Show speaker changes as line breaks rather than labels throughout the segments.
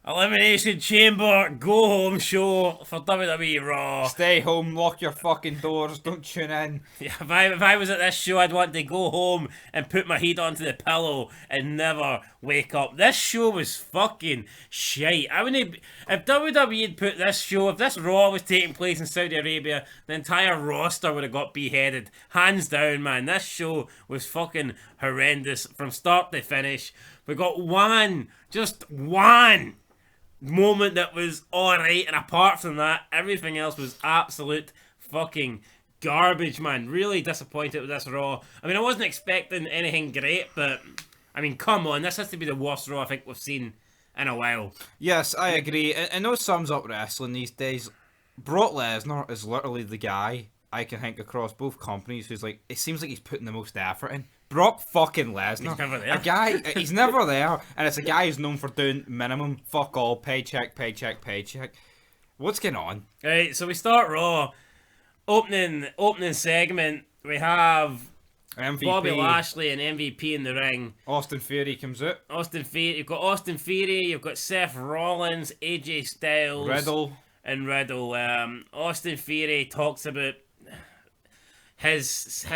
Elimination Chamber Go Home show for WWE Raw.
Stay home, lock your fucking doors, don't tune in.
Yeah, if I was at this show, I'd want to go home and put my head onto the pillow and never wake up. This show was fucking shite. I wouldn't. If WWE had put this show, if this Raw was taking place in Saudi Arabia, the entire roster would have got beheaded. Hands down, man. This show was fucking horrendous from start to finish. We got just one moment that was alright, and apart from that, everything else was absolute fucking garbage, man. Really disappointed with this Raw. I mean, I wasn't expecting anything great, but I mean, come on, this has to be the worst Raw I think we've seen in a while.
Yes, I agree. I know sums up wrestling these days. Brock Lesnar is literally the guy I can think across both companies who's like, it seems like he's putting the most effort in. Brock fucking Lesnar.
He's never there.
A guy, he's never there, and it's a guy who's known for doing minimum fuck all, paycheck, paycheck, paycheck. What's going on?
Right, so we start Raw. Opening segment, we have
MVP.
Bobby Lashley and MVP in the ring.
Austin Theory comes out.
You've got Austin Theory, you've got Seth Rollins, AJ Styles, Riddle. Austin Theory talks about his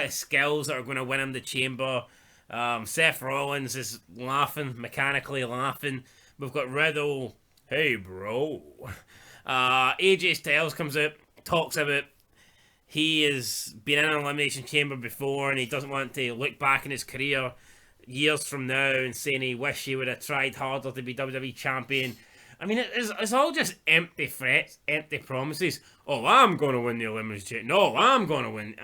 skills that are going to win him the chamber. Seth Rollins is mechanically laughing. We've got Riddle, hey bro. AJ Styles comes out, talks about he has been in an elimination chamber before and he doesn't want to look back in his career years from now and saying he wish he would have tried harder to be WWE champion. I mean, it's all just empty threats, empty promises. Oh, I'm going to win the elimination. No, I'm going to win.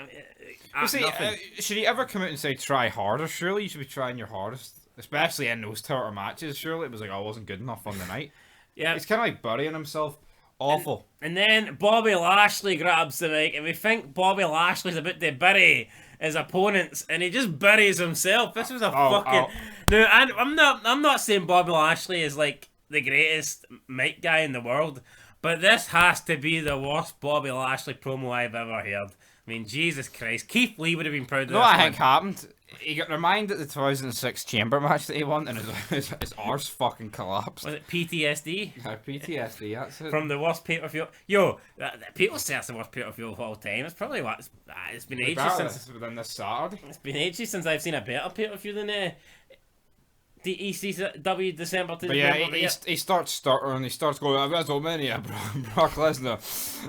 Should he ever come out and say try harder? Surely you should be trying your hardest, especially in those title matches. Surely it was like, I wasn't good enough on the night.
Yeah,
he's kind of like burying himself. Awful.
And then Bobby Lashley grabs the mic, and we think Bobby Lashley's about to bury his opponents, and he just buries himself. This was fucking. No, I'm not saying Bobby Lashley is like the greatest mic guy in the world, but this has to be the worst Bobby Lashley promo I've ever heard. I mean, Jesus Christ, Keith Lee would have been proud of this.
No, I think happened. He got reminded the 2006 Chamber match that he won, and his arse fucking collapsed.
Was it PTSD?
Yeah, PTSD, that's it.
From the worst pay-per-view. Yo, people say it's the worst pay-per-view of all time. It's probably what it's been ages since.
Within this Saturday.
It's been ages since I've seen a better pay-per-view than the ECW December to December.
Yeah, he starts stuttering, he starts going, I've got so many, Brock Lesnar.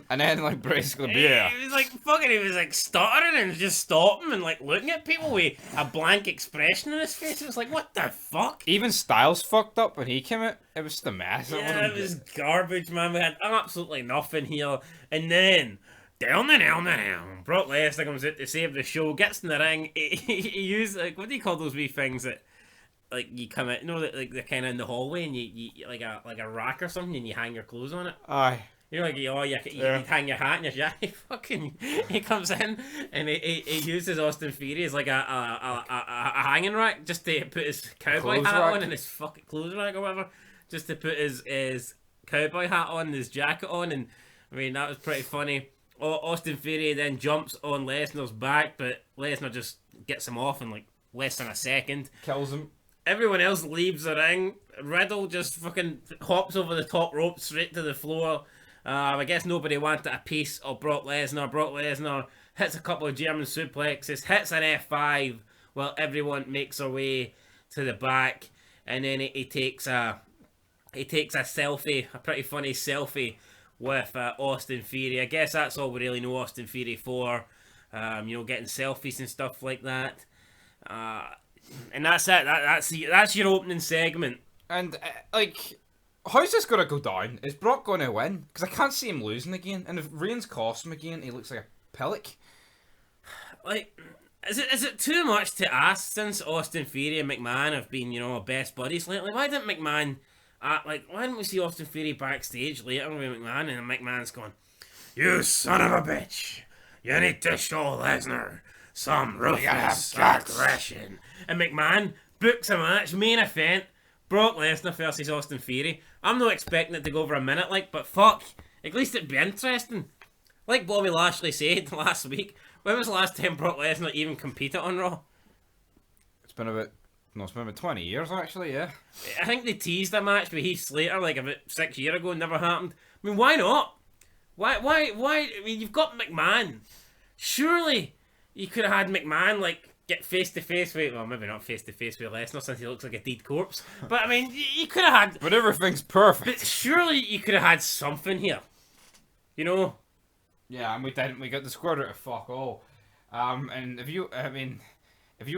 And then, like, basically, yeah.
He was like, fucking, he was like stuttering and just stopping and like looking at people with a blank expression in his face. It was like, what the fuck?
Even Styles fucked up when he came out. It was just a mess.
Yeah, it was garbage, man. We had absolutely nothing here. And then, down, Brock Lesnar comes out to save the show, gets in the ring. He used, like, what do you call those wee things that, like, you come out, you know, that like they're kind of in the hallway and you like a rack or something and you hang your clothes on it.
Aye.
You know, like, you hang your hat and your jacket. He comes in and he uses Austin Theory as like a hanging rack just to put his cowboy hat on and his fucking clothes rack or whatever, just to put his cowboy hat on and his jacket on. And I mean, that was pretty funny. Austin Theory then jumps on Lesnar's back, but Lesnar just gets him off in like less than a second.
Kills him.
Everyone else leaves the ring. Riddle just fucking hops over the top rope straight to the floor. I guess nobody wanted a piece of Brock Lesnar. Brock Lesnar hits a couple of German suplexes, hits an F5 while everyone makes their way to the back, and then he takes a selfie, a pretty funny selfie with Austin Theory. I guess that's all we really know Austin Theory for. Getting selfies and stuff like that. And that's it. That's your opening segment.
And how's this gonna go down? Is Brock gonna win? Because I can't see him losing again. And if Reigns costs him again, he looks like a pillock.
Like, is it too much to ask since Austin Theory and McMahon have been, best buddies lately? Why didn't McMahon, why didn't we see Austin Theory backstage later with McMahon and McMahon's going, "You son of a bitch, you need to show Lesnar some ruthless aggression." And McMahon books a match, main event, Brock Lesnar versus Austin Theory. I'm not expecting it to go over a minute, but fuck, at least it'd be interesting. Like Bobby Lashley said last week, when was the last time Brock Lesnar even competed on Raw?
It's been about No, it's been about 20 years actually, yeah.
I think they teased a match with Heath Slater like about 6 years ago and never happened. I mean, why not? Why? I mean, you've got McMahon. Surely you could have had McMahon like get face to face with, well, maybe not face to face with Lesnar since he looks like a dead corpse. But I mean, you could have had.
But everything's perfect.
But surely you could have had something here. You know?
Yeah, and we didn't. We got the squad out of fuck all. And if you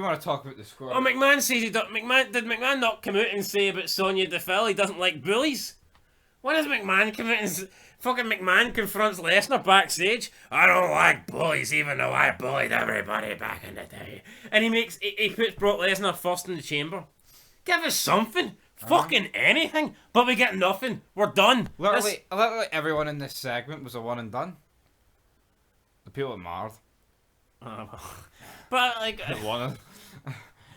want to talk about the squad,
Oh, McMahon says did McMahon not come out and say about Sonya Deville he doesn't like bullies? Why does McMahon come out and fucking McMahon confronts Lesnar backstage? I don't like bullies, even though I bullied everybody back in the day. And he puts Brock Lesnar first in the chamber. Give us something, fucking anything. But we get nothing. We're done.
Literally everyone in this segment was a one and done. The people that mattered.
But like,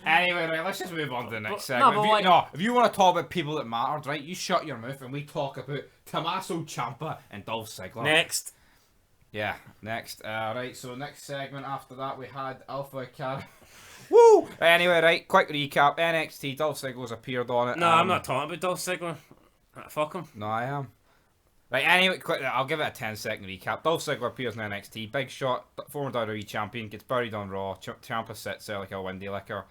anyway, right, let's just move on to the next segment. If you want to talk about people that mattered, right, you shut your mouth and we talk about Tommaso Ciampa and Dolph Ziggler.
Next.
Yeah, next. Right, so next segment after that we had Alpha Academy. Woo! Anyway, right, quick recap. NXT, Dolph Ziggler's appeared on it.
No, I'm not talking about Dolph Ziggler. Fuck him.
No, I am. Right, anyway, quick, I'll give it a 10-second recap. Dolph Ziggler appears in NXT. Big Shot, former WWE champion, gets buried on Raw. Ciampa sits there like a windy liquor,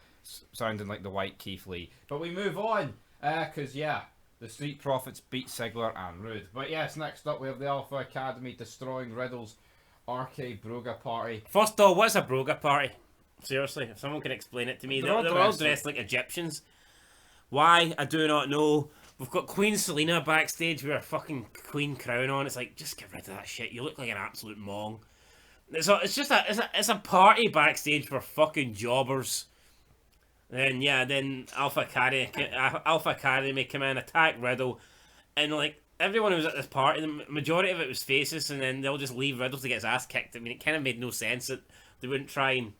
sounding like the white Keith Lee. But we move on, because, yeah, the Street Profits beat Ziggler and Rude. But yes, next up we have the Alpha Academy destroying Riddle's RK Broga party.
First of all, what's a Broga party? Seriously, if someone can explain it to me. They're all dressed like Egyptians. Why? I do not know. We've got Queen Selena backstage with her fucking queen crown on. It's like, just get rid of that shit. You look like an absolute mong. It's a party backstage for fucking jobbers. Then Alpha Academy come in, attack Riddle, and like everyone who was at this party, the majority of it was faces, and then they'll just leave Riddle to get his ass kicked. I mean, it kind of made no sense that they wouldn't try and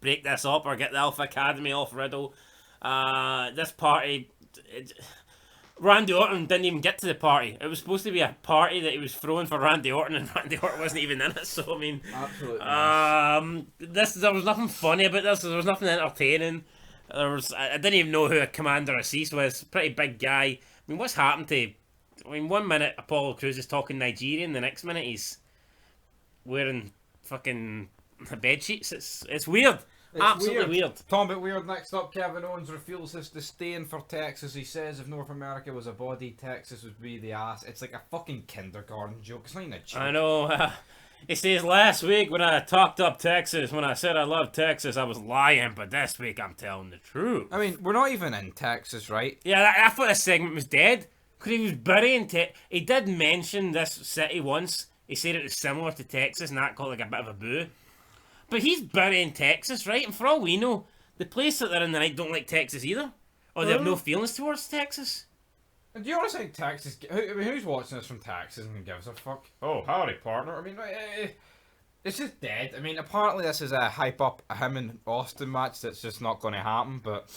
break this up or get the Alpha Academy off Riddle. This party. Randy Orton didn't even get to the party. It was supposed to be a party that he was throwing for Randy Orton, and Randy Orton wasn't even in it. So I mean, absolutely. There was nothing funny about this. There was nothing entertaining. I didn't even know who a Commander Aziz was. Pretty big guy. I mean, what's happened to? I mean, 1 minute Apollo Crews is talking Nigerian, the next minute he's wearing fucking bed sheets. It's weird. It's absolutely weird.
Talking about weird, next up, Kevin Owens reveals his disdain for Texas. He says if North America was a body, Texas would be the ass. It's like a fucking kindergarten joke. It's not even a joke.
I know. He says last week when I talked up Texas, when I said I love Texas, I was lying, but this week I'm telling the truth.
I mean, we're not even in Texas, right?
Yeah, I thought this segment was dead. Because he was burying he did mention this city once. He said it was similar to Texas, and that got like a bit of a boo. But he's burying Texas, right? And for all we know, the place that they're in the night don't like Texas either. Or they have no feelings towards Texas.
Do you want to say Texas? Who's watching this from Texas and gives a fuck? Oh, howdy, partner. I mean, it's just dead. I mean, apparently this is a hype up him and Austin match that's just not going to happen, but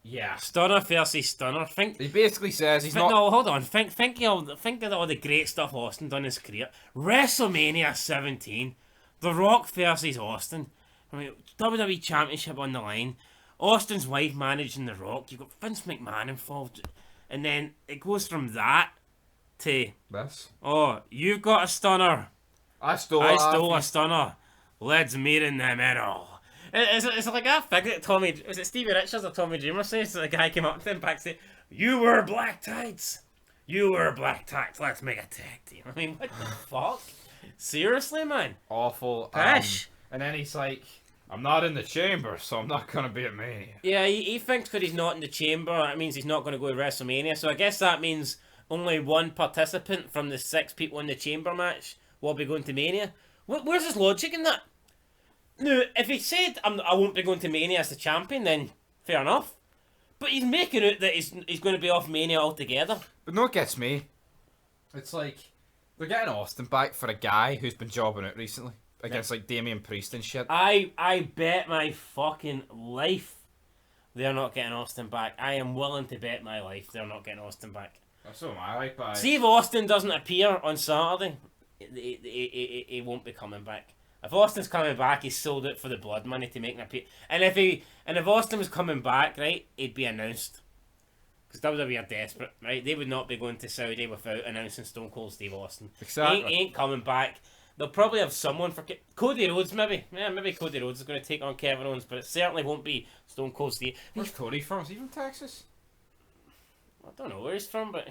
yeah.
Stunner versus Stunner.
He basically says he's not.
No, hold on. Think of all the great stuff Austin done in his career. WrestleMania 17. The Rock versus Austin. I mean, WWE Championship on the line. Austin's wife managing The Rock. You've got Vince McMahon involved. And then it goes from that to...
This?
Oh, you've got a stunner.
I stole
a stunner. Let's meet in the middle. It's like that figure that Tommy... Was it Stevie Richards or Tommy Dreamer says? The guy came up to him backstage. You wear black tights. You wear black tights. Let's make a tag team. I mean, what the fuck? Seriously, man?
Awful.
Pish.
And then he's like, I'm not in the chamber, so I'm not going to be at Mania.
Yeah, he thinks because he's not in the chamber, that means he's not going to go to WrestleMania. So I guess that means only one participant from the 6 people in the chamber match will be going to Mania. Where's his logic in that? Now, if he said, I won't be going to Mania as the champion, then fair enough. But he's making it that he's going to be off Mania altogether.
But no, it gets me. It's like... They're getting Austin back for a guy who's been jobbing out recently against like Damian Priest and shit.
I bet my fucking life they're not getting Austin back. I am willing to bet my life they're not getting Austin back.
So am I. Like,
see if Austin doesn't appear on Saturday, he won't be coming back. If Austin's coming back, he's sold it for the blood money to make an appeal. And if Austin was coming back, right, he'd be announced. Because WWE are desperate, right? They would not be going to Saudi without announcing Stone Cold Steve Austin.
Exactly.
He ain't coming back. They'll probably have someone for Cody Rhodes, maybe. Yeah, maybe Cody Rhodes is going to take on Kevin Owens, but it certainly won't be Stone Cold Steve.
Where's Cody from? Is he from Texas?
I don't know where he's from, but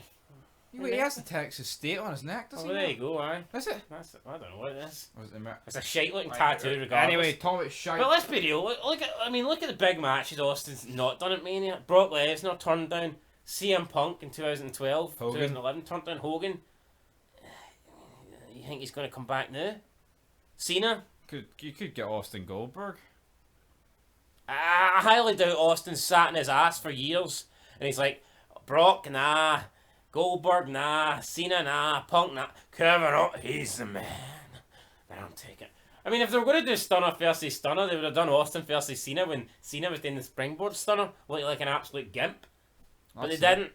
He has the Texas state on his neck, doesn't he?
there you go, aye.
Is it?
I don't know what it is.
Or is it
It's a shite-looking tattoo, regardless.
Anyway, talking about shite.
But let's be real. Look at the big matches Austin's not done at Mania. Brock Lesnar turned down CM Punk in 2012,
Hogan.
2011. Turned down Hogan. You think he's going to come back now? Cena?
You could get Austin Goldberg.
I highly doubt Austin sat in his ass for years, and he's like, Brock, nah. Goldberg, nah. Cena, nah. Punk, nah. Kevin Owens, he's the man. I'm taking it. I mean, if they were going to do Stunner versus Stunner, they would have done Austin versus Cena when Cena was doing the springboard Stunner, looking like an absolute gimp. But they didn't.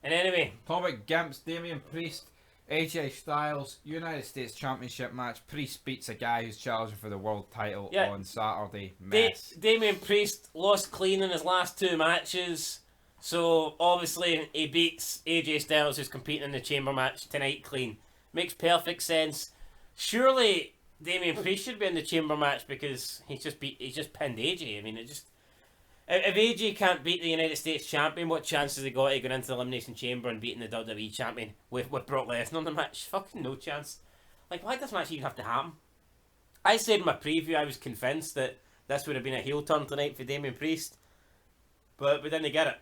And anyway.
Talking about gimps, Damian Priest, AJ Styles, United States Championship match. Priest beats a guy who's challenging for the world title on Saturday.
Damian Priest lost clean in his last 2 matches. So, obviously, he beats AJ Styles, who's competing in the chamber match tonight, clean. Makes perfect sense. Surely, Damian Priest should be in the chamber match because he just pinned AJ. I mean, if AJ can't beat the United States champion, what chance has he got of going into the Elimination Chamber and beating the WWE champion with Brock Lesnar in the match? Fucking no chance. Like, why does this match even have to happen? I said in my preview I was convinced that this would have been a heel turn tonight for Damian Priest, but we didn't get it.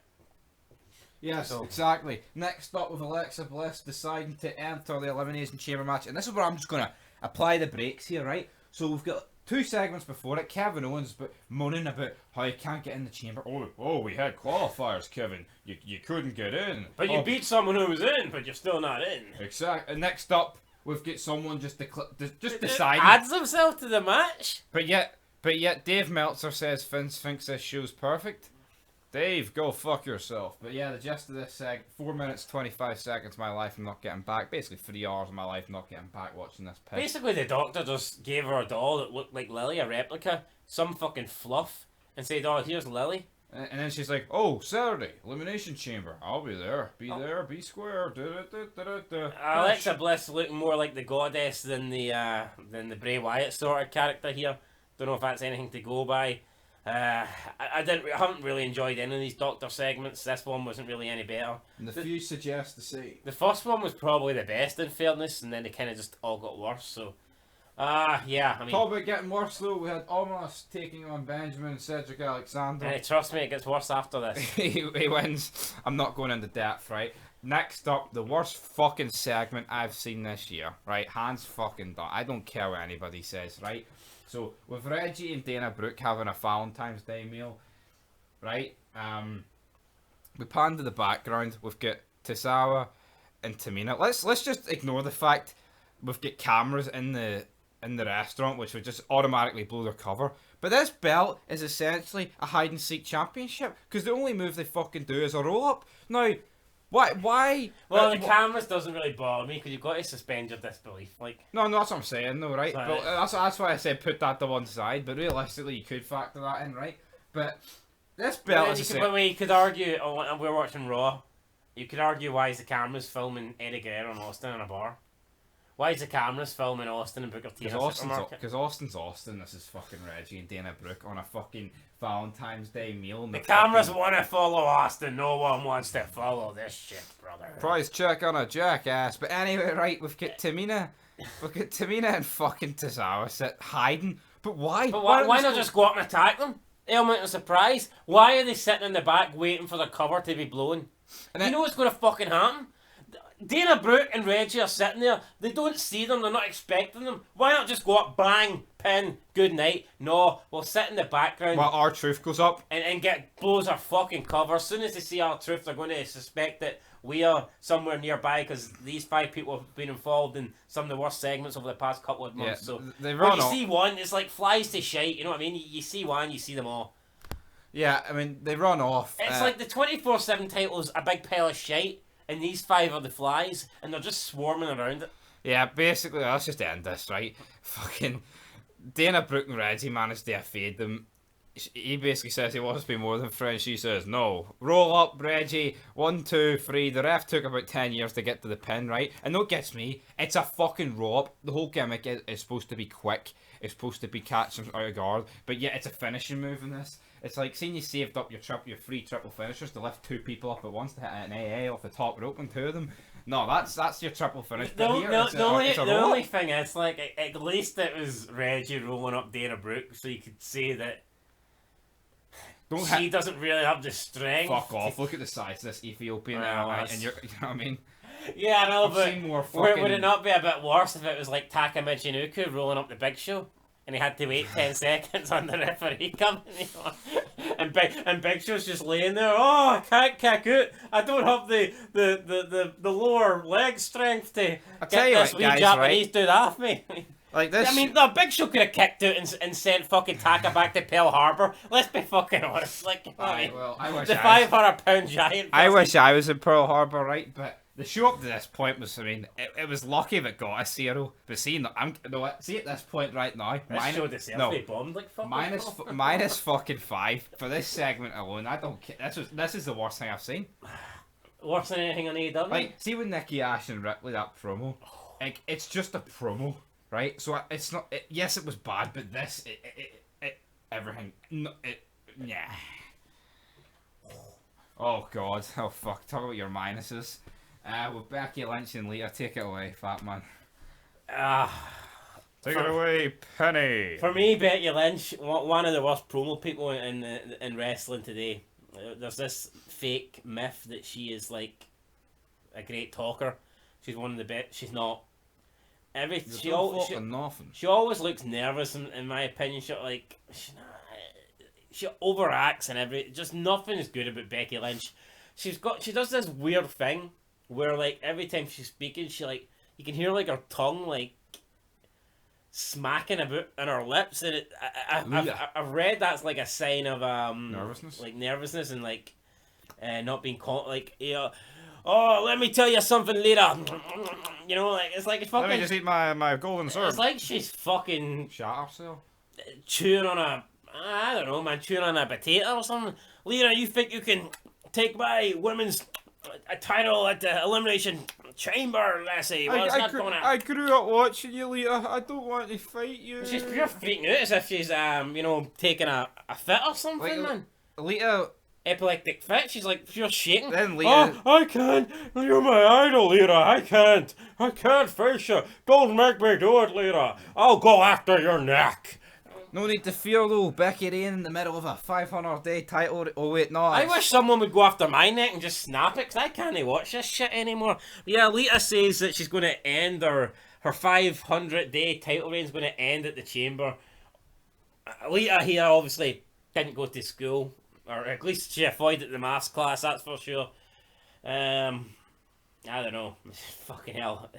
Yes, exactly. Next up with Alexa Bliss deciding to enter the Elimination Chamber match. And this is where I'm just going to apply the brakes here, right? So we've got 2 segments before it. Kevin Owens moaning about how he can't get in the chamber. Oh, we had qualifiers, Kevin. You couldn't get in.
But you beat someone who was in, but you're still not in.
Exactly. And next up, we've got someone just deciding.
Adds himself to the match.
But yet Dave Meltzer says Vince thinks this show's perfect. Dave, go fuck yourself. But yeah, the gist of this 4 minutes 25 seconds of my life I'm not getting back. Basically 3 hours of my life not getting back watching this piss.
Basically the doctor just gave her a doll that looked like Lily, a replica, some fucking fluff, and said, oh, here's Lily.
And then she's like, oh, Saturday, Elimination Chamber. I'll be there. Be there, be square.
Alexa Bliss looking more like the goddess than the Bray Wyatt sort of character here. Don't know if that's anything to go by. I haven't really enjoyed any of these Doctor segments. This one wasn't really any better.
And the few suggest the same.
The first one was probably the best in fairness, and then they kind of just all got worse. So, yeah. I mean,
talk about getting worse though. We had Omos taking on Benjamin and Cedric Alexander.
Trust me, it gets worse after this.
he wins. I'm not going into depth, right? Next up, the worst fucking segment I've seen this year, right? Hands fucking down. I don't care what anybody says, right? So, with Reggie and Dana Brooke having a Valentine's Day meal, right? We pan to the background. We've got Tozawa and Tamina. Let's just ignore the fact we've got cameras in the restaurant, which would just automatically blow their cover. But this belt is essentially a hide and seek championship because the only move they fucking do is a roll up. Now, why?
Well, the cameras doesn't really bother me because you've got to suspend your disbelief. Like,
no, that's what I'm saying, though, right? But that's why I said put that to one side. But realistically, you could factor that in, right? But this belt is.
But you could argue, and we're watching Raw. You could argue why is the cameras filming Eddie Guerrero and Austin in a bar? Why is the cameras filming Austin and Booker T in a supermarket?
Because Austin's Austin. This is fucking Reggie and Dana Brooke on a fucking Valentine's Day meal.
The cameras want to follow Austin. No one wants to follow this shit, brother.
Price check on a jackass. But anyway, right, we've got Tamina. We've got Tamina and fucking Tozawa hiding. But why?
But why not just go up and attack them? Element of surprise. Why are they sitting in the back waiting for the cover to be blown? And you know what's going to fucking happen? Dana Brooke and Reggie are sitting there. They don't see them. They're not expecting them. Why not just go up, bang, pin, good night? No, we'll sit in the background.
While R-Truth goes up.
And blows our fucking cover. As soon as they see R-Truth, they're going to suspect that we are somewhere nearby because these 5 people have been involved in some of the worst segments over the past couple of months.
Yeah,
so
they run
when you see one, it's like flies to shite. You know what I mean? You see one, you see them all.
Yeah, I mean, they run off.
It's like the 24/7 title's a big pile of shite. And these 5 are the flies, and they're just swarming around it.
Yeah, basically, let's just end this, right? Fucking Dana Brooke and Reggie managed to evade them. He basically says he wants to be more than friends. She says, no. Roll up, Reggie. 1, 2, 3. The ref took about 10 years to get to the pin, right? And what gets me, it's a fucking roll-up. The whole gimmick is supposed to be quick. It's supposed to be catching out of guard. But yeah, it's a finishing move in this. It's like, seeing you saved up your 3 triple finishers to lift 2 people up at once to hit an AA off the top rope and 2 of them. No, that's your triple finish.
The only thing is, like, at least it was Reggie rolling up Dana Brooke, so you could say that she doesn't really have the strength.
Fuck off! Look at the size of this Ethiopian, and you know what I mean.
Yeah, I know, but would it not be a bit worse if it was like Taka Michinoku rolling up the Big Show, and he had to wait 10 seconds on the referee coming, and Big Show's just laying there. Oh, I can't kick out. I don't have the lower leg strength to get this wee Japanese dude off me.
Like this.
I mean, the Big Show could have kicked out and sent fucking Taka back to Pearl Harbor. Let's be fucking honest. Like, I wish the 500-pound giant.
I wish I was in Pearl Harbor, right? But the show up to this point was, I mean, it was lucky if it got a 0. But see, see at this point right now,
bombed like fucking
minus fucking 5 for this segment alone. I don't care. This is the worst thing I've seen.
Worse than anything on AEW.
Like, see with Nikki Ash and Ripley, that promo. Like, it's just a promo. Right, so it's not. Yes, it was bad, but this, everything. No, yeah. Oh God. Oh fuck. Talk about your minuses. With Becky Lynch and Lita, take it away, fat man. Take it away, Penny.
For me, Becky Lynch, one of the worst promo people in wrestling today. There's this fake myth that she is like a great talker. She's one of the best. She's not. She always looks nervous in my opinion. She overacts and just nothing is good about Becky Lynch. She does this weird thing where like every time she's speaking, she like you can hear like her tongue like smacking about on her lips, and I've read that's like a sign of nervousness and like not being oh, let me tell you something later. You know, like it's like it's fucking.
Let me just eat my golden syrup.
It's like she's fucking
shut herself.
Chewing on a potato or something. Lita, you think you can take my women's title at the Elimination Chamber, lassie? Well,
I grew up watching you, Lita. I don't want to fight you.
She's pure freaking out as if she's taking a fit or something, man.
Lita.
Epileptic fit. She's like pure shaking.
Then Lita.
Oh, I can't. You're my idol, Lita. I can't face you. Don't make me do it, Lita. I'll go after your neck.
No need to fear though. Becky Lynch in the middle of a 500-day title. Oh wait, no.
I wish someone would go after my neck and just snap it, because I can't watch this shit anymore. But yeah, Lita says that she's going to end her 500-day title reign is going to end at the Chamber. Lita here obviously didn't go to school. Or at least she avoided the maths class, that's for sure. I don't know. Fucking hell.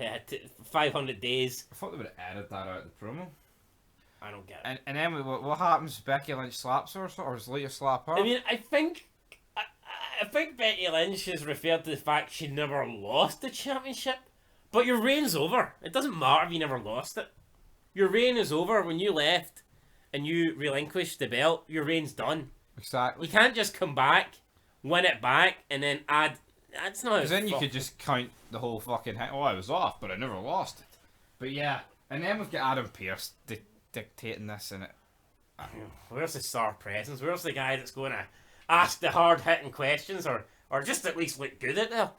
500 days.
I thought they would have added that out of the promo.
I don't get it.
And then what happens? Becky Lynch slaps her, or does Lita slap her?
I mean, I think Becky Lynch has referred to the fact she never lost the championship. But your reign's over. It doesn't matter if you never lost it. Your reign is over. When you left and you relinquished the belt, your reign's done.
Exactly.
You can't just come back, win it back, and then add. That's not.
Because then you could just count the whole fucking. Oh, I was off, but I never lost it. But yeah, and then we've got Adam Pearce dictating this, and it.
Where's the star presence? Where's the guy that's going to ask the hard hitting questions, or just at least look good at them?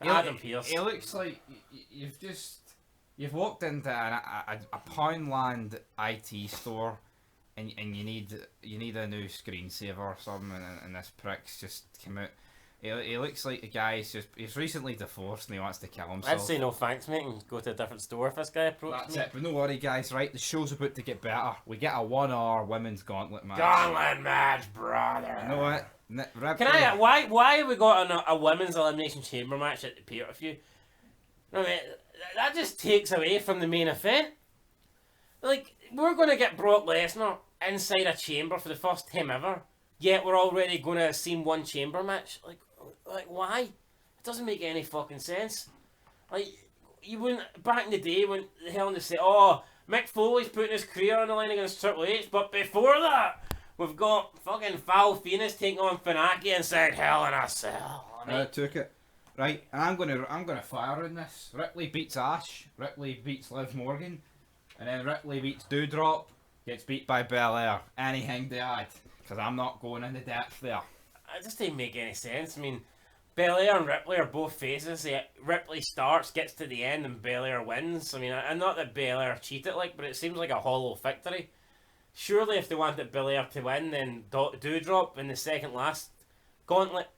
Adam Pearce.
It looks like you've walked into a Poundland IT store. And you need a new screensaver or something, and this prick's just came out. He looks like a guy he's recently divorced and he wants to kill himself.
I'd say no thanks, mate, and go to a different store if this guy approached me.
That's it, but no worry, guys. Right, the show's about to get better. We get a 1-hour women's gauntlet match.
Gauntlet match, brother.
You know what?
Why have we got a women's elimination chamber match at the pay-per-view? I mean, that just takes away from the main event. Like, we're going to get Brock Lesnar inside a chamber for the first time ever, yet we're already going to see one chamber match. Like why? It doesn't make any fucking sense. Like, you wouldn't back in the day when the hell they say, oh, Mick Foley's putting his career on the line against Triple H, but before that, we've got fucking Val Phoenix taking on Funaki inside Hell in a Cell.
I took it. Right, and I'm gonna fire in this. Ripley beats Ash, Ripley beats Liv Morgan, and then Ripley beats Doudrop, gets beat by Belair. Anything to add? Because I'm not going into depth there.
It just didn't make any sense. I mean, Belair and Ripley are both faces. Ripley starts, gets to the end, and Belair wins. I mean, and not that Belair cheated, but it seems like a hollow victory. Surely, if they wanted Belair to win, then Doudrop in the second last gauntlet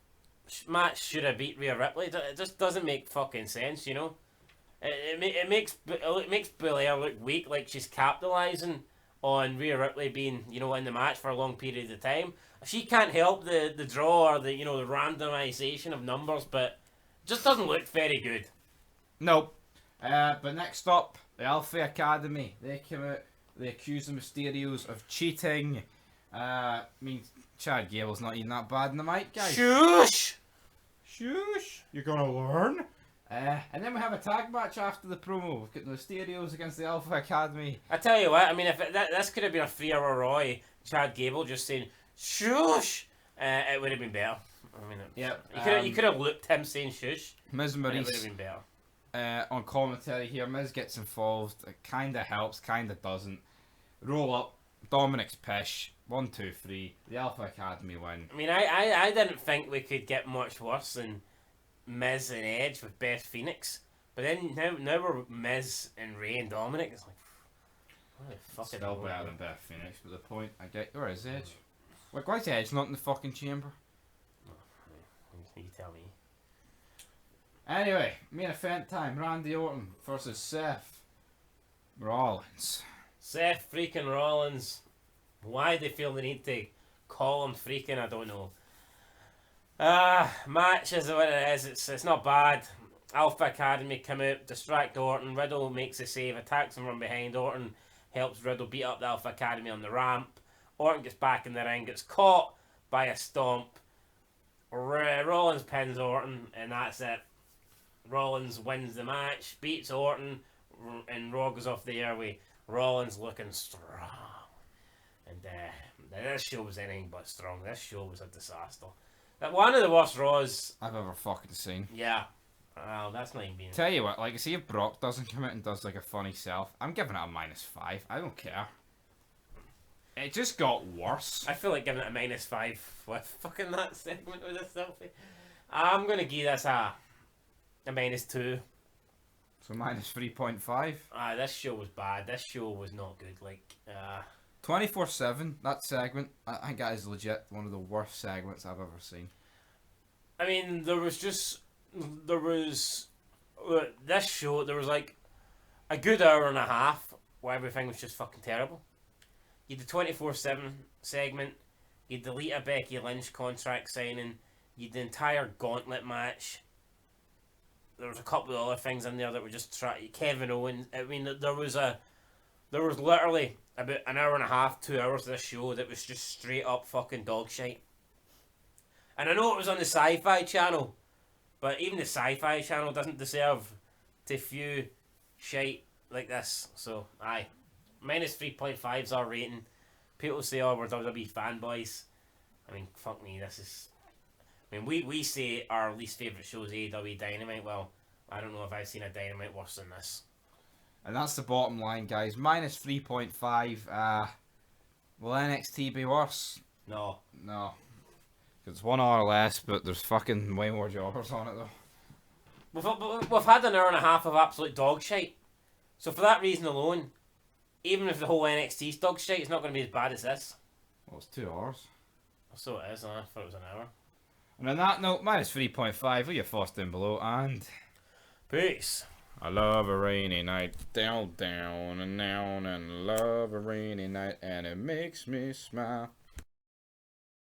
match should have beat Rhea Ripley. It just doesn't make fucking sense, you know. It makes Belair look weak, like she's capitalising on Rhea Ripley being, in the match for a long period of time. She can't help the draw or the randomisation of numbers, but it just doesn't look very good.
Nope. But next up, the Alpha Academy. They came out, they accused the Mysterios of cheating. I mean, Chad Gable's not even that bad in the mic, guys.
Shush!
Shush! You're gonna learn. And then we have a tag match after the promo. We've got the Mysterios against the Alpha Academy.
I tell you what, I mean, if this could have been a 3-hour Roy, Chad Gable just saying shush, it would have been better. I mean, you could have looked him saying shush.
Miz
and it would
Maurice
have been better.
on commentary here. Miz gets involved. It kind of helps, kind of doesn't. Roll up. Dominic's pish. 1, 2, 3. The Alpha Academy win.
I mean, I didn't think we could get much worse than Miz and Edge with Beth Phoenix. But then now we're Miz and Rey and Dominic. It's like, what the fuck?
Still better than Beth Phoenix, but the point I get, where is Edge? Why is Edge not in the fucking chamber?
You tell me.
Anyway, main event time. Randy Orton versus Seth Rollins.
Seth freaking Rollins. Why they feel the need to call him freaking, I don't know. Match is what it is. It's not bad. Alpha Academy come out, distract Orton. Riddle makes a save, attacks him from behind. Orton helps Riddle beat up the Alpha Academy on the ramp. Orton gets back in the ring, gets caught by a stomp. Rollins pins Orton, and that's it. Rollins wins the match, beats Orton, and Raw goes off the air with Rollins looking strong. And this show was anything but strong. This show was a disaster. One of the worst Raws
I've ever fucking seen.
Yeah. Well, that's not even being...
Tell you what, see if Brock doesn't come out and does a funny self, I'm giving it a -5. I don't care. It just got worse.
I feel like giving it a -5 with fucking that segment with this selfie. I'm going to give this a -2.
So -3.5.
This show was bad. This show was not good.
24/7, that segment, I think that is legit one of the worst segments I've ever seen.
I mean, this show, there was a good hour and a half where everything was just fucking terrible. You had the 24/7 segment, you had the Lita Becky Lynch contract signing, you had the entire gauntlet match. There was a couple of other things in there that were just Kevin Owens. I mean, there was literally about an hour and a half, 2 hours of this show that was just straight up fucking dog shite. And I know it was on the Sci-Fi Channel, but even the Sci-Fi Channel doesn't deserve to view shite like this. So, aye. -3.5 is our rating. People say, oh, we're WWE fanboys. I mean, fuck me, this is... I mean, we say our least favourite show is AEW Dynamite. Well, I don't know if I've seen a Dynamite worse than this.
And that's the bottom line, guys. -3.5. Will NXT be worse?
No.
No. It's 1 hour less, but there's fucking way more jobbers on it, though.
We've had an hour and a half of absolute dog shite. So for that reason alone, even if the whole NXT's dog shite, it's not going to be as bad as this.
Well, it's 2 hours.
So it is, I thought it was an hour.
And on that note, -3.5, leave your thoughts down below, and...
Peace.
I love a rainy night, down, and love a rainy night, and it makes me smile.